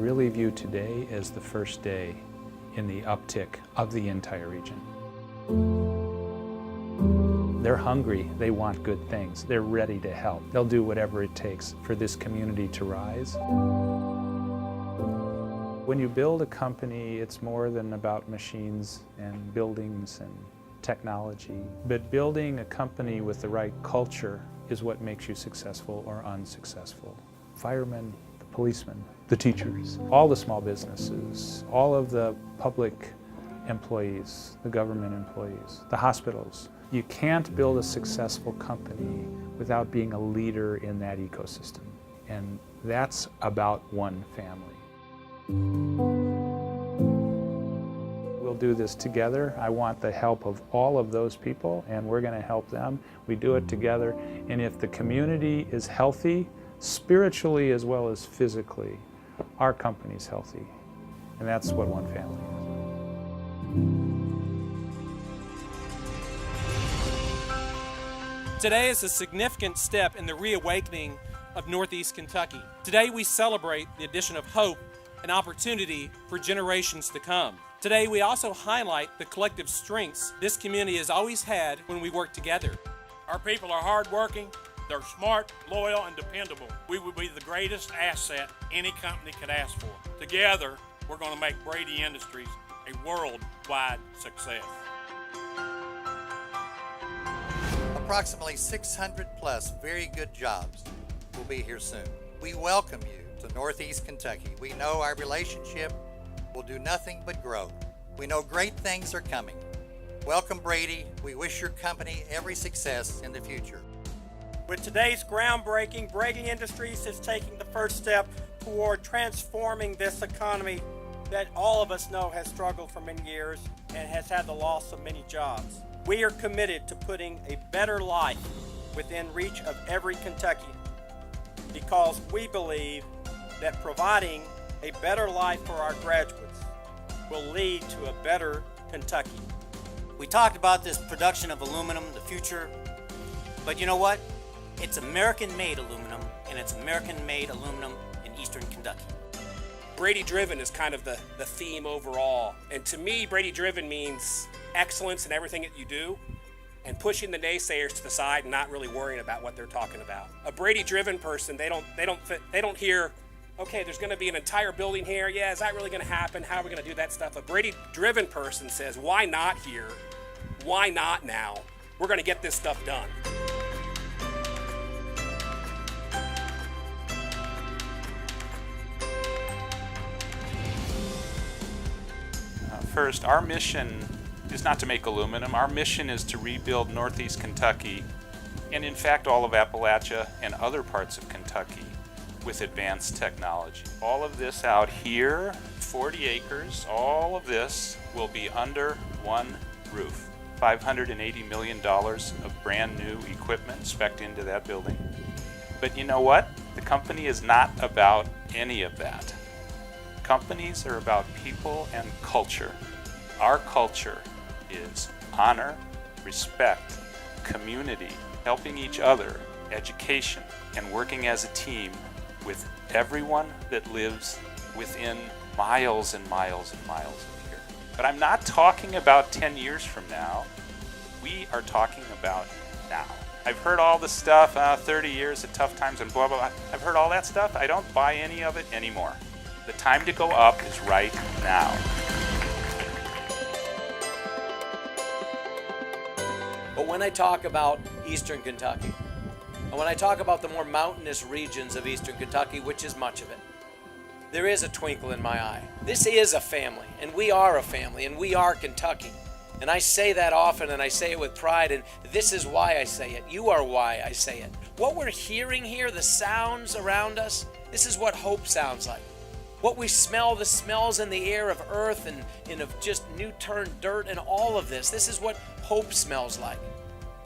really view today as the first day in the uptick of the entire region. They're hungry, they want good things, they're ready to help. They'll do whatever it takes for this community to rise. When you build a company, it's more than about machines and buildings and technology. But building a company with the right culture is what makes you successful or unsuccessful. Firemen, the policemen, the teachers, all the small businesses, all of the public employees, the government employees, the hospitals. You can't build a successful company without being a leader in that ecosystem. And that's about one family. We'll do this together. I want the help of all of those people, and we're going to help them. We do it together. And if the community is healthy, spiritually as well as physically, our company's healthy. And that's what one family is. Today is a significant step in the reawakening of Northeast Kentucky. Today we celebrate the addition of hope and opportunity for generations to come. Today we also highlight the collective strengths this community has always had when we work together. Our people are hardworking, they're smart, loyal, and dependable. We would be the greatest asset any company could ask for. Together, we're going to make Braidy Industries a worldwide success. Approximately 600 plus very good jobs will be here soon. We welcome you to Northeast Kentucky. We know our relationship will do nothing but grow. We know great things are coming. Welcome, Braidy. We wish your company every success in the future. With today's groundbreaking, Braidy Industries is taking the first step toward transforming this economy that all of us know has struggled for many years and has had the loss of many jobs. We are committed to putting a better life within reach of every Kentuckian because we believe that providing a better life for our graduates will lead to a better Kentucky. We talked about this production of aluminum, the future, but you know what? It's American-made aluminum, and it's American-made aluminum in Eastern Kentucky. Braidy Driven is kind of the theme overall. And to me, Braidy Driven means excellence in everything that you do and pushing the naysayers to the side and not really worrying about what they're talking about. A Braidy Driven person, they don't hear, okay, there's going to be an entire building here. Yeah, is that really going to happen? How are we going to do that stuff? A Braidy Driven person says, why not here? Why not now? We're going to get this stuff done. First, our mission is not to make aluminum. Our mission is to rebuild Northeast Kentucky, and in fact all of Appalachia and other parts of Kentucky, with advanced technology. All of this out here, 40 acres, all of this will be under one roof. $580 million of brand new equipment spec'd into that building. But you know what? The company is not about any of that. Companies are about people and culture. Our culture is honor, respect, community, helping each other, education, and working as a team with everyone that lives within miles and miles and miles of here. But I'm not talking about 10 years from now. We are talking about now. I've heard all the stuff, 30 years of tough times and blah, blah, blah. I've heard all that stuff. I don't buy any of it anymore. The time to go up is right now. But when I talk about Eastern Kentucky, and when I talk about the more mountainous regions of Eastern Kentucky, which is much of it, there is a twinkle in my eye. This is a family, and we are a family, and we are Kentucky. And I say that often, and I say it with pride, and this is why I say it. You are why I say it. What we're hearing here, the sounds around us, this is what hope sounds like. What we smell, the smells in the air of earth and of just new turned dirt and all of this. This is what hope smells like.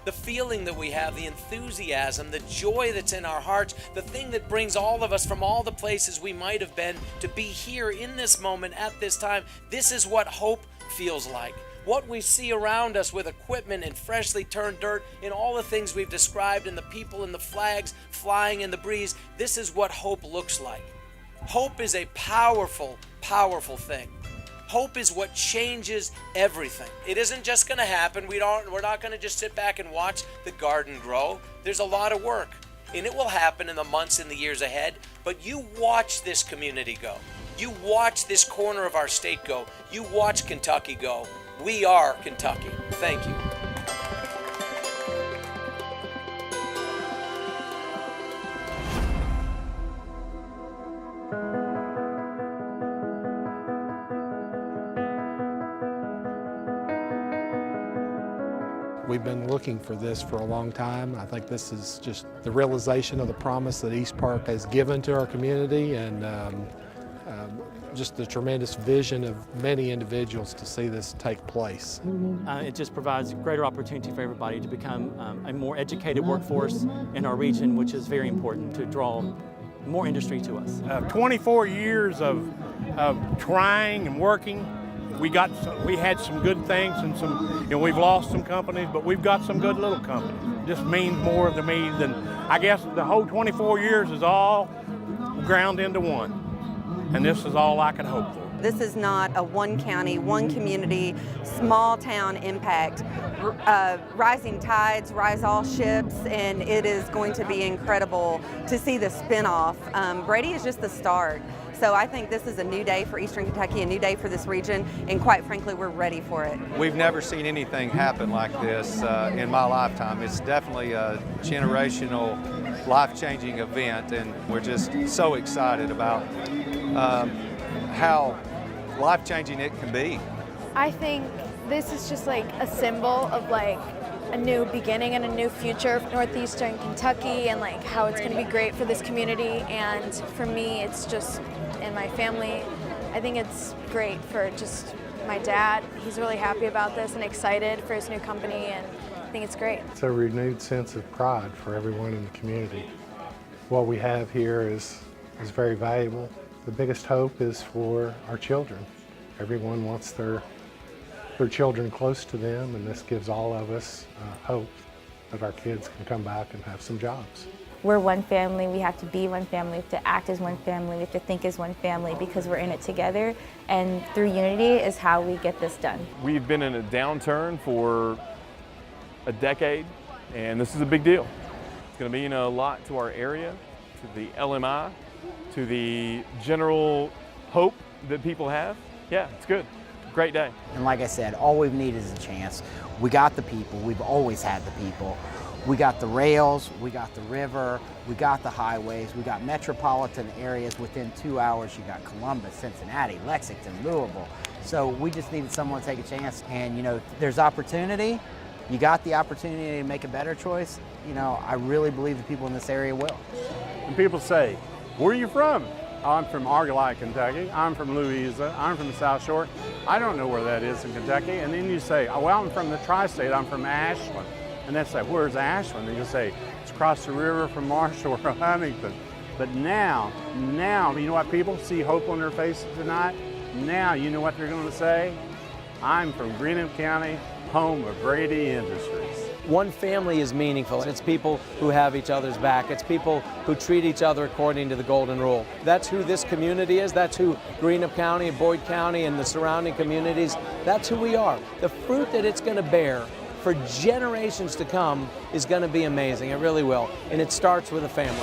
The feeling that we have, the enthusiasm, the joy that's in our hearts, the thing that brings all of us from all the places we might have been to be here in this moment at this time. This is what hope feels like. What we see around us with equipment and freshly turned dirt and all the things we've described and the people and the flags flying in the breeze, this is what hope looks like. Hope is a powerful, powerful thing. Hope is what changes everything. It isn't just going to happen. We're not going to just sit back and watch the garden grow. There's a lot of work, and it will happen in the months and the years ahead. But you watch this community go. You watch this corner of our state go. You watch Kentucky go. We are Kentucky. Thank you. We've been looking for this for a long time. I think this is just the realization of the promise that East Park has given to our community, and just the tremendous vision of many individuals to see this take place. It just provides greater opportunity for everybody to become a more educated workforce in our region, which is very important to draw more industry to us. 24 years of trying and working. We had some good things and some, we've lost some companies, but we've got some good little companies. It just means more to me than, I guess the whole 24 years is all ground into one. And this is all I can hope for. This is not a one county, one community, small town impact. Rising tides rise all ships, and it is going to be incredible to see the spinoff. Braidy is just the start. So I think this is a new day for Eastern Kentucky, a new day for this region, and quite frankly, we're ready for it. We've never seen anything happen like this in my lifetime. It's definitely a generational, life-changing event, and we're just so excited about how life-changing it can be. I think this is just like a symbol of like a new beginning and a new future for Northeastern Kentucky, and like how it's going to be great for this community, and for me it's just, and my family, I think it's great for just my dad. He's really happy about this and excited for his new company, and I think it's great. It's a renewed sense of pride for everyone in the community. What we have here is very valuable. The biggest hope is for our children. Everyone wants their children close to them, and this gives all of us hope that our kids can come back and have some jobs. We're one family, we have to be one family, we have to act as one family, we have to think as one family, because we're in it together, and through unity is how we get this done. We've been in a downturn for a decade, and this is a big deal. It's going to mean a lot to our area, to the LMI, to the general hope that people have. Yeah, it's good. Great day. And like I said, all we've needed is a chance. We got the people. We've always had the people. We got the rails, we got the river, we got the highways, we got metropolitan areas within 2 hours. You got Columbus, Cincinnati, Lexington, Louisville. So we just needed someone to take a chance. And there's opportunity. You got the opportunity to make a better choice. I really believe the people in this area will. When people say, where are you from? I'm from Argyle, Kentucky. I'm from Louisa. I'm from the South Shore. I don't know where that is in Kentucky. And then you say, oh, well, I'm from the tri-state. I'm from Ashland. And they say, where's Ashland? And you say, it's across the river from Marshall or Huntington. But now, you know what people see hope on their faces tonight? Now, you know what they're going to say? I'm from Greenham County, home of Braidy Industries. One family is meaningful. It's people who have each other's back. It's people who treat each other according to the golden rule. That's who this community is. That's who Greenham County, Boyd County, and the surrounding communities, that's who we are. The fruit that it's going to bear for generations to come is going to be amazing. It really will. And it starts with a family.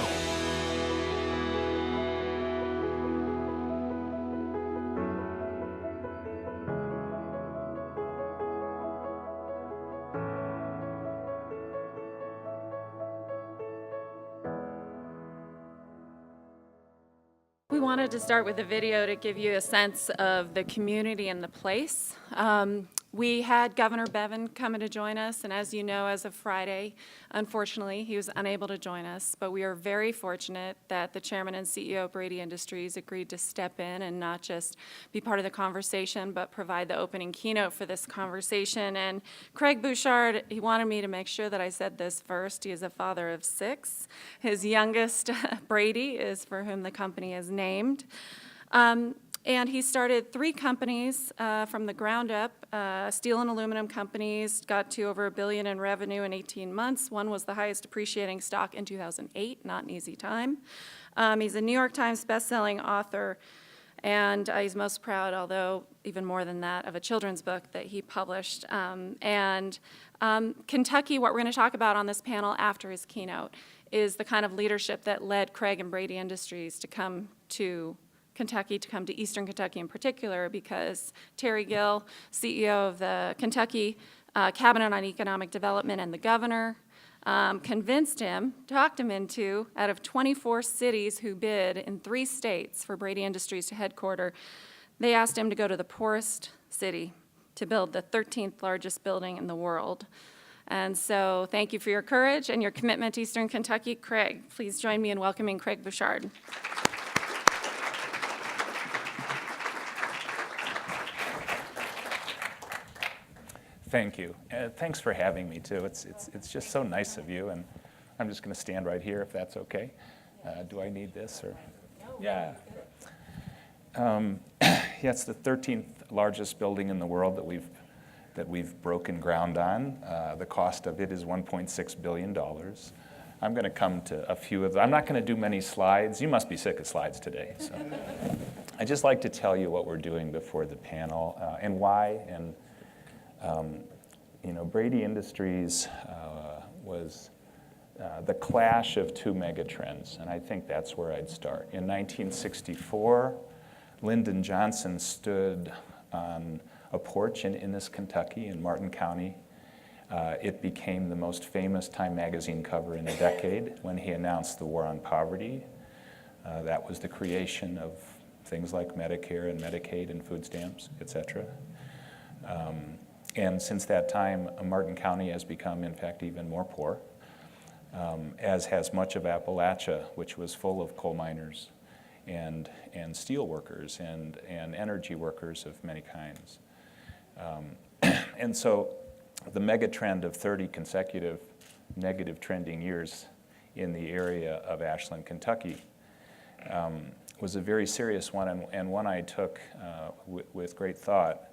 We wanted to start with a video to give you a sense of the community and the place. We had Governor Bevin coming to join us, and as you know, as of Friday, unfortunately, he was unable to join us, but we are very fortunate that the chairman and CEO of Braidy Industries agreed to step in and not just be part of the conversation, but provide the opening keynote for this conversation. And Craig Bouchard, he wanted me to make sure that I said this first. He is a father of 6. His youngest, Braidy, is for whom the company is named. And he started 3 companies from the ground up, steel and aluminum companies, got to over $1 billion in revenue in 18 months. One was the highest appreciating stock in 2008, not an easy time. He's a New York Times bestselling author, and he's most proud, although even more than that, of a children's book that he published. Kentucky, what we're going to talk about on this panel after his keynote, is the kind of leadership that led Craig and Braidy Industries to come to Kentucky, to come to Eastern Kentucky in particular, because Terry Gill, CEO of the Kentucky Cabinet on Economic Development, and the governor convinced him, talked him into, out of 24 cities who bid in 3 states for Braidy Industries to headquarter, they asked him to go to the poorest city to build the 13th largest building in the world. And so thank you for your courage and your commitment to Eastern Kentucky. Craig, please join me in welcoming Craig Bouchard. Thank you. Thanks for having me, too. It's just so nice of you, and I'm just going to stand right here if that's okay. Do I need this? Or? Yeah. Yeah, it's the 13th largest building in the world that we've broken ground on. The cost of it is $1.6 billion. I'm going to come to a few of them. I'm not going to do many slides. You must be sick of slides today. So I'd just like to tell you what we're doing before the panel and why. And you know, Braidy Industries was the clash of 2 megatrends, and I think that's where I'd start. In 1964, Lyndon Johnson stood on a porch in Innis, Kentucky, in Martin County. It became the most famous Time magazine cover in a decade when he announced the war on poverty. That was the creation of things like Medicare and Medicaid and food stamps, etc. And since that time, Martin County has become, in fact, even more poor, as has much of Appalachia, which was full of coal miners and steel workers and energy workers of many kinds. And so the mega trend of 30 consecutive negative trending years in the area of Ashland, Kentucky, was a very serious one, and one I took with great thought.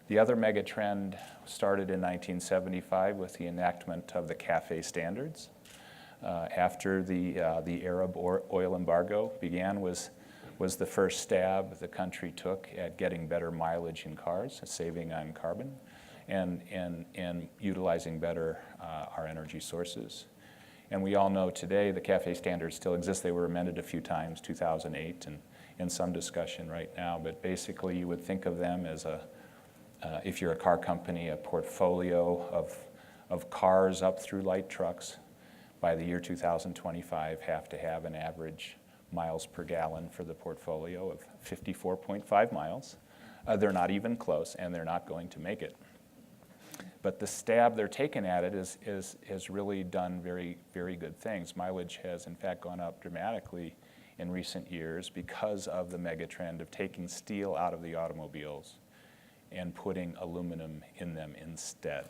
The other mega trend started in 1975 with the enactment of the CAFE standards. After the Arab oil embargo began, was the first stab the country took at getting better mileage in cars, saving on carbon, and utilizing better our energy sources. And we all know today the CAFE standards still exist. They were amended a few times, 2008, and some discussion right now. But basically, you would think of them as if you're a car company, a portfolio of cars up through light trucks. By the year 2025, have to have an average miles per gallon for the portfolio of 54.5 miles. They're not even close, and they're not going to make it. But the stab they're taking at it has really done very, very good things. Mileage has, in fact, gone up dramatically in recent years because of the mega trend of taking steel out of the automobiles and putting aluminum in them instead.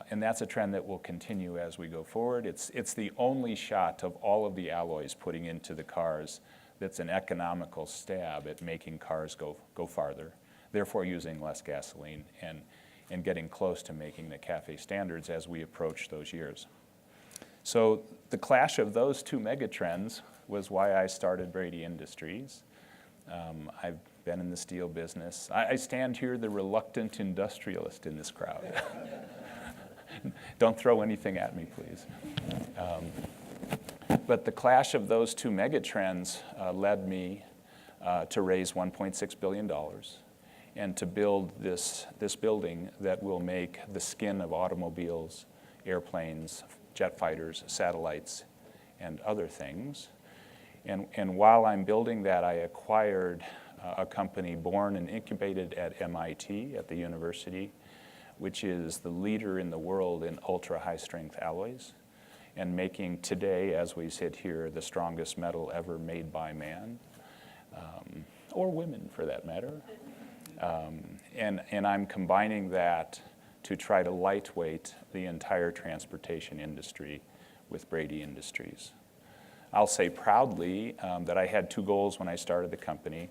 And that's a trend that will continue as we go forward. It's the only shot of all of the alloys putting into the cars that's an economical stab at making cars go farther, therefore using less gasoline and getting close to making the CAFE standards as we approach those years. So the clash of those 2 megatrends was why I started Braidy Industries. I've been in the steel business. I stand here the reluctant industrialist in this crowd. Don't throw anything at me, please. But the clash of those 2 megatrends led me to raise $1.6 billion and to build this building that will make the skin of automobiles, airplanes, jet fighters, satellites, and other things. And while I'm building that, I acquired a company born and incubated at MIT, at the university, which is the leader in the world in ultra-high-strength alloys, and making today, as we sit here, the strongest metal ever made by man, or women for that matter. And I'm combining that to try to lightweight the entire transportation industry with Braidy Industries. I'll say proudly that I had 2 goals when I started the company.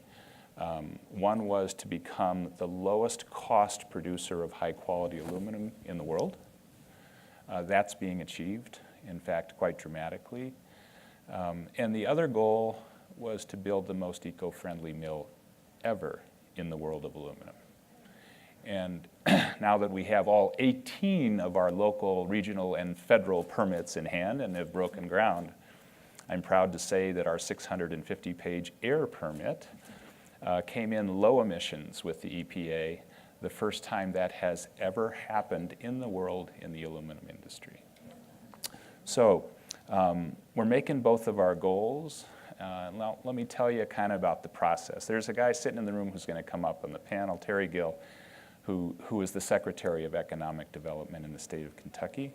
One was to become the lowest cost producer of high quality aluminum in the world. That's being achieved, in fact, quite dramatically. And the other goal was to build the most eco-friendly mill ever in the world of aluminum. And now that we have all 18 of our local, regional, and federal permits in hand and have broken ground, I'm proud to say that our 650-page air permit came in low emissions with the EPA, the first time that has ever happened in the world in the aluminum industry. So we're making both of our goals. Now, let me tell you kind of about the process. There's a guy sitting in the room who's going to come up on the panel, Terry Gill, who is the Secretary of Economic Development in the state of Kentucky.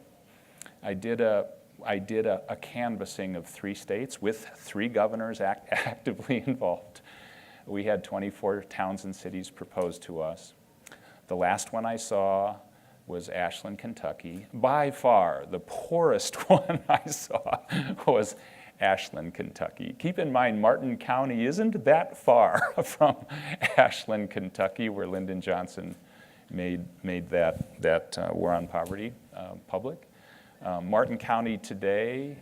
I did a canvassing of 3 states with 3 governors actively involved. We had 24 towns and cities proposed to us. The last one I saw was Ashland, Kentucky. By far, the poorest one I saw was Ashland, Kentucky. Keep in mind, Martin County isn't that far from Ashland, Kentucky, where Lyndon Johnson made that War on Poverty public. Martin County today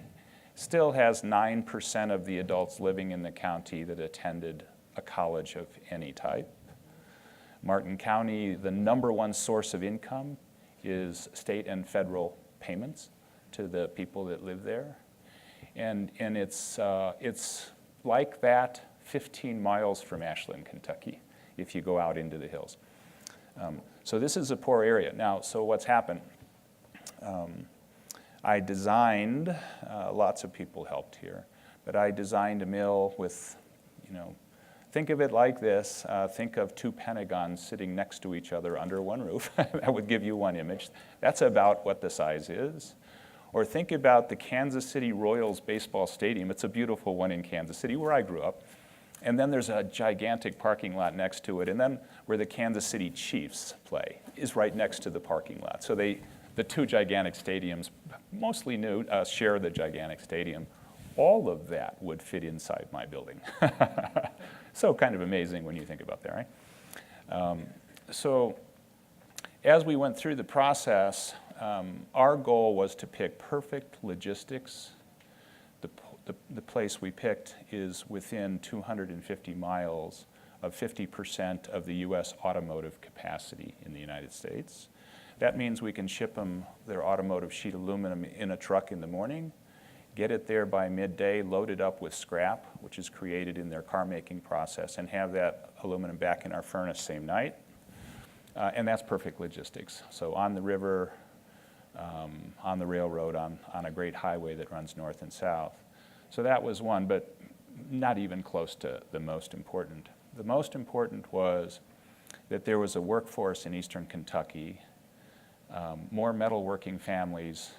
still has 9% of the adults living in the county that attended a college of any type. Martin County, the #1 source of income is state and federal payments to the people that live there. And it's like that 15 miles from Ashland, Kentucky, if you go out into the hills. So this is a poor area. Now, so what's happened? I designed, lots of people helped here, but I designed a mill with, think of it like this. Think of 2 pentagons sitting next to each other under one roof. That would give you one image. That's about what the size is. Or think about the Kansas City Royals baseball stadium. It's a beautiful one in Kansas City, where I grew up. And then there's a gigantic parking lot next to it. And then where the Kansas City Chiefs play is right next to the parking lot. So the 2 gigantic stadiums, mostly new, share the gigantic stadium. All of that would fit inside my building. So kind of amazing when you think about that, right? So as we went through the process, our goal was to pick perfect logistics. The place we picked is within 250 miles of 50% of the U.S. automotive capacity in the United States. That means we can ship them their automotive sheet aluminum in a truck in the morning, get it there by midday, load it up with scrap, which is created in their car making process, and have that aluminum back in our furnace same night. And that's perfect logistics. So on the river, on the railroad, on a great highway that runs north and south. So that was one, but not even close to the most important. The most important was that there was a workforce in eastern Kentucky, more metalworking families,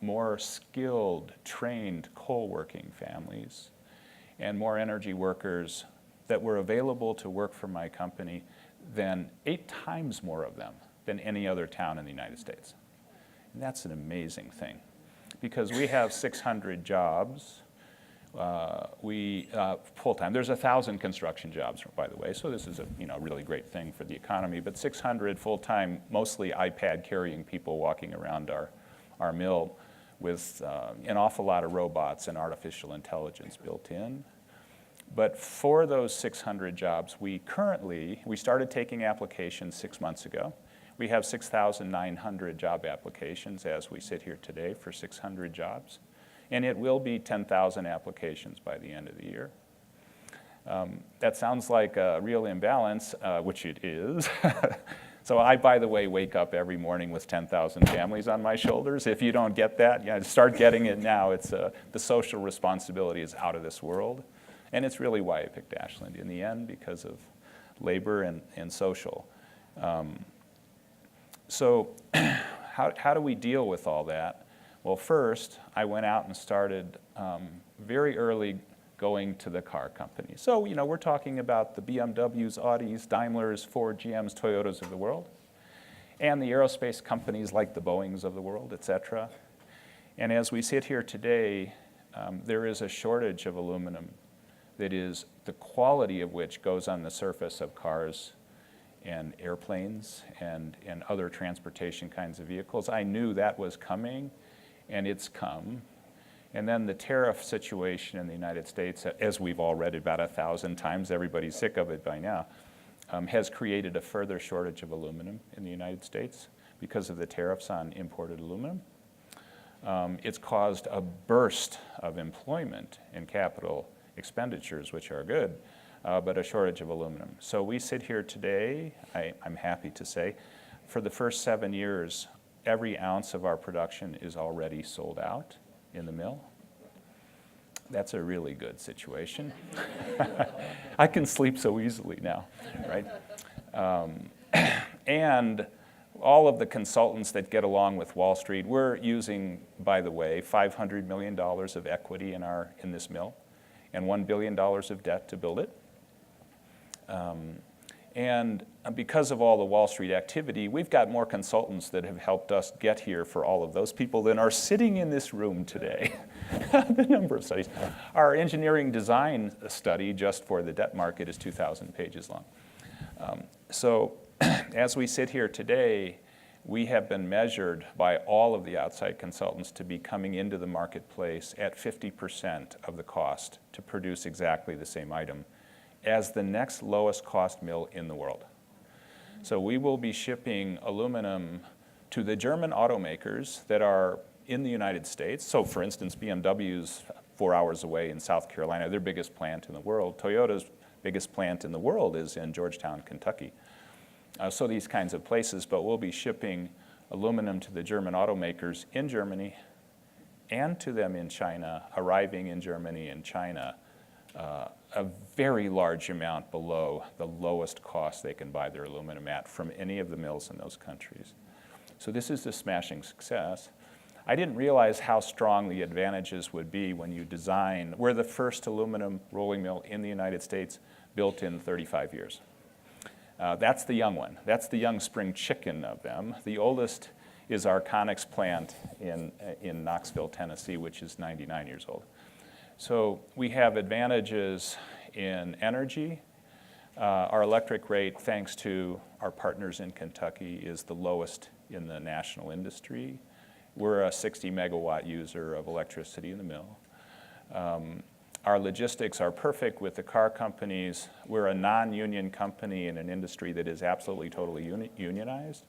more skilled, trained coal-working families, and more energy workers that were available to work for my company than 8 times more of them than any other town in the United States. And that's an amazing thing, because we have 600 jobs. Full-time. There's 1,000 construction jobs, by the way, so this is a really great thing for the economy, but 600 full-time, mostly iPad-carrying people walking around our mill with an awful lot of robots and artificial intelligence built in. But for those 600 jobs, we started taking applications 6 months ago. We have 6,900 job applications as we sit here today for 600 jobs. And it will be 10,000 applications by the end of the year. That sounds like a real imbalance, which it is. So I, by the way, wake up every morning with 10,000 families on my shoulders. If you don't get that, start getting it now. It's the social responsibility is out of this world. And it's really why I picked Ashland in the end, because of labor and social. So how do we deal with all that? Well, first, I went out and started very early going to the car companies. So, we're talking about the BMWs, Audis, Daimlers, Ford, GMs, Toyotas of the world, and the aerospace companies like the Boeings of the world, etc. And as we sit here today, there is a shortage of aluminum that is the quality of which goes on the surface of cars and airplanes and other transportation kinds of vehicles. I knew that was coming, and it's come. And then the tariff situation in the United States, as we've all read about 1,000 times, everybody's sick of it by now, has created a further shortage of aluminum in the United States because of the tariffs on imported aluminum. It's caused a burst of employment and capital expenditures, which are good, but a shortage of aluminum. So we sit here today, I'm happy to say, for the first 7 years, every ounce of our production is already sold out in the mill. That's a really good situation. I can sleep so easily now, right? And all of the consultants that get along with Wall Street, we're using, by the way, $500 million of equity in this mill and $1 billion of debt to build it. And because of all the Wall Street activity, we've got more consultants that have helped us get here for all of those people than are sitting in this room today. The number of studies. Our engineering design study just for the debt market is 2,000 pages long. So as we sit here today, we have been measured by all of the outside consultants to be coming into the marketplace at 50% of the cost to produce exactly the same item as the next lowest cost mill in the world. So we will be shipping aluminum to the German automakers that are in the United States. So for instance, BMW's 4 hours away in South Carolina, their biggest plant in the world. Toyota's biggest plant in the world is in Georgetown, Kentucky. So these kinds of places, but we'll be shipping aluminum to the German automakers in Germany and to them in China, arriving in Germany and China, a very large amount below the lowest cost they can buy their aluminum at from any of the mills in those countries. So this is a smashing success. I didn't realize how strong the advantages would be when you design. We're the first aluminum rolling mill in the United States built in 35 years. That's the young one. That's the young spring chicken of them. The oldest is our Connex plant in Knoxville, Tennessee, which is 99 years old. So we have advantages in energy. Our electric rate, thanks to our partners in Kentucky, is the lowest in the national industry. We're a 60 megawatt user of electricity in the mill. Our logistics are perfect with the car companies. We're a non-union company in an industry that is absolutely totally unionized.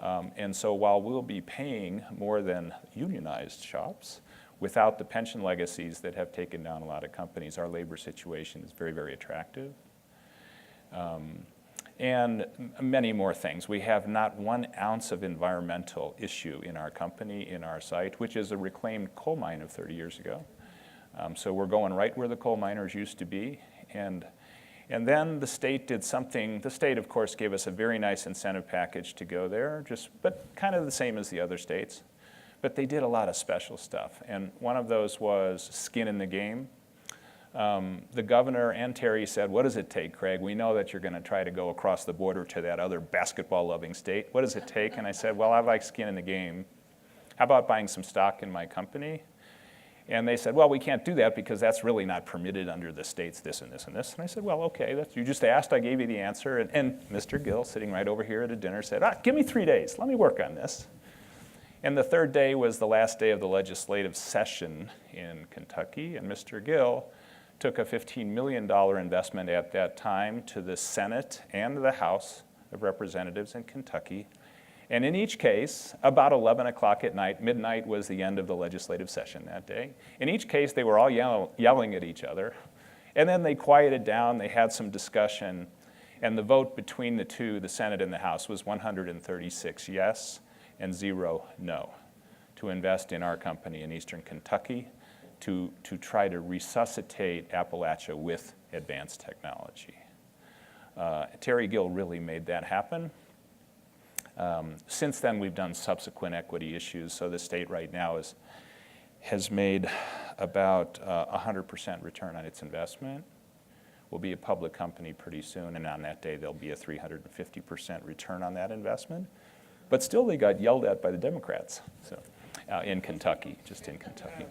And so while we'll be paying more than unionized shops, without the pension legacies that have taken down a lot of companies, our labor situation is very, very attractive. And many more things. We have not 1 ounce of environmental issue in our company, in our site, which is a reclaimed coal mine of 30 years ago. So we're going right where the coal miners used to be. And then the state did something. The state, of course, gave us a very nice incentive package to go there, but kind of the same as the other states. But they did a lot of special stuff. And one of those was skin in the game. The governor and Terry said, what does it take, Craig? We know that you're going to try to go across the border to that other basketball-loving state. What does it take? And I said, well, I like skin in the game. How about buying some stock in my company? And they said, well, we can't do that because that's really not permitted under the states, this and this and this. And I said, well, okay, you just asked, I gave you the answer. And Mr. Gill, sitting right over here at a dinner, said, give me 3 days. Let me work on this. And the 3rd day was the last day of the legislative session in Kentucky, and Mr. Gill took a $15 million investment at that time to the Senate and the House of Representatives in Kentucky. And in each case, about 11 o'clock at night, midnight was the end of the legislative session that day. In each case, they were all yelling at each other. And then they quieted down, they had some discussion, and the vote between the two, the Senate and the House, was 136 yes and 0 no to invest in our company in Eastern Kentucky to try to resuscitate Appalachia with advanced technology. Terry Gill really made that happen. Since then, we've done subsequent equity issues, so the state right now has made about 100% return on its investment. We'll be a public company pretty soon, and on that day, there'll be a 350% return on that investment. But still, they got yelled at by the Democrats. So in Kentucky, just in Kentucky.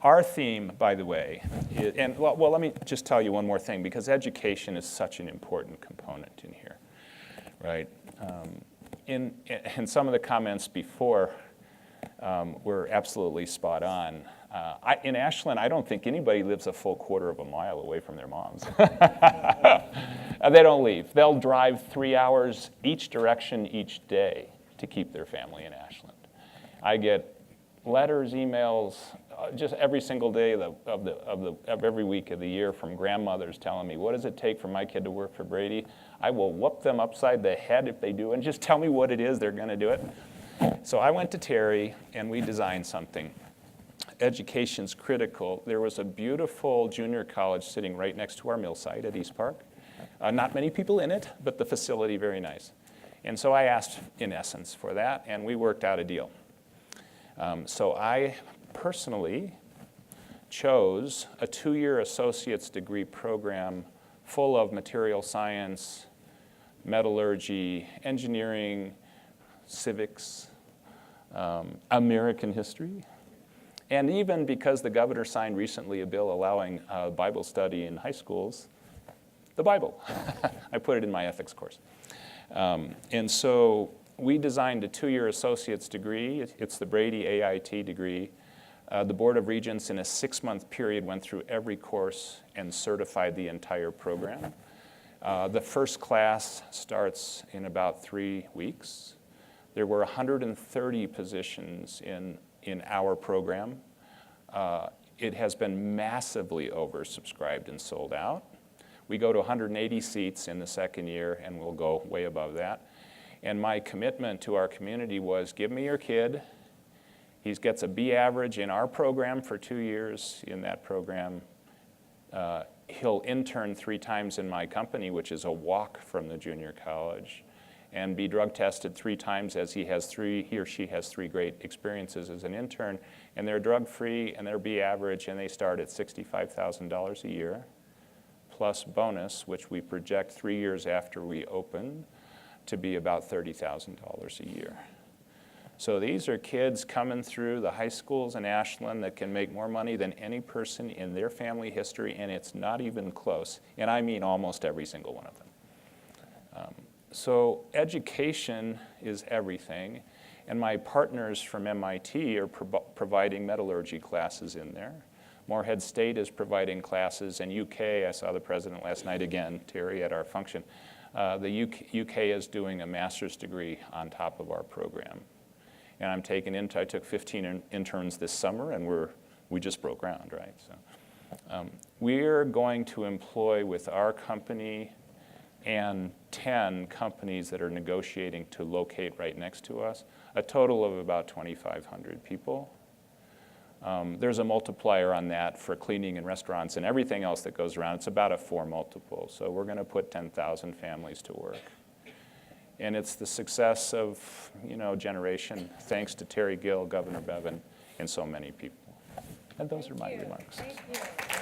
Our theme, by the way, is, and well, let me just tell you one more thing, because education is such an important component in here, right? In some of the comments before were absolutely spot on. In Ashland, I don't think anybody lives a full quarter of a mile away from their moms. They don't leave. They'll drive 3 hours each direction each day to keep their family in Ashland. I get letters, emails, just every single day of every week of the year from grandmothers telling me, what does it take for my kid to work for Braidy? I will whoop them upside the head if they do, and just tell me what it is, they're going to do it. So I went to Terry, and we designed something. Education's critical. There was a beautiful junior college sitting right next to our mill site at East Park. Not many people in it, but the facility very nice. And so I asked, in essence, for that, and we worked out a deal. So I personally chose a 2-year associate's degree program full of material science, metallurgy, engineering, civics, American history, and even because the governor signed recently a bill allowing Bible study in high schools, the Bible. I put it in my ethics course. And so we designed a 2-year associate's degree. It's the Braidy AIT degree. The Board of Regents in a 6-month period went through every course and certified the entire program. The first class starts in about 3 weeks. There were 130 positions in our program. It has been massively oversubscribed and sold out. We go to 180 seats in the second year, and we'll go way above that. And my commitment to our community was, give me your kid. He gets a B average in our program for 2 years. In that program, he'll intern 3 times in my company, which is a walk from the junior college, and be drug tested 3 times as he or she has 3 great experiences as an intern. And they're drug-free, and they're B average, and they start at $65,000 a year, plus bonus, which we project 3 years after we open to be about $30,000 a year. So these are kids coming through the high schools in Ashland that can make more money than any person in their family history, and it's not even close. And I mean almost every single one of them. So education is everything, and my partners from MIT are providing metallurgy classes in there. Morehead State is providing classes, and UK, I saw the president last night again, Terry, at our function. The UK is doing a master's degree on top of our program. And I took 15 interns this summer, and we just broke ground, right? So we're going to employ with our company and 10 companies that are negotiating to locate right next to us, a total of about 2,500 people. There's a multiplier on that for cleaning and restaurants and everything else that goes around. It's about a 4 multiple. So we're going to put 10,000 families to work. And it's the success of, generation, thanks to Terry Gill, Governor Bevin, and so many people. And those are my remarks. Thank you.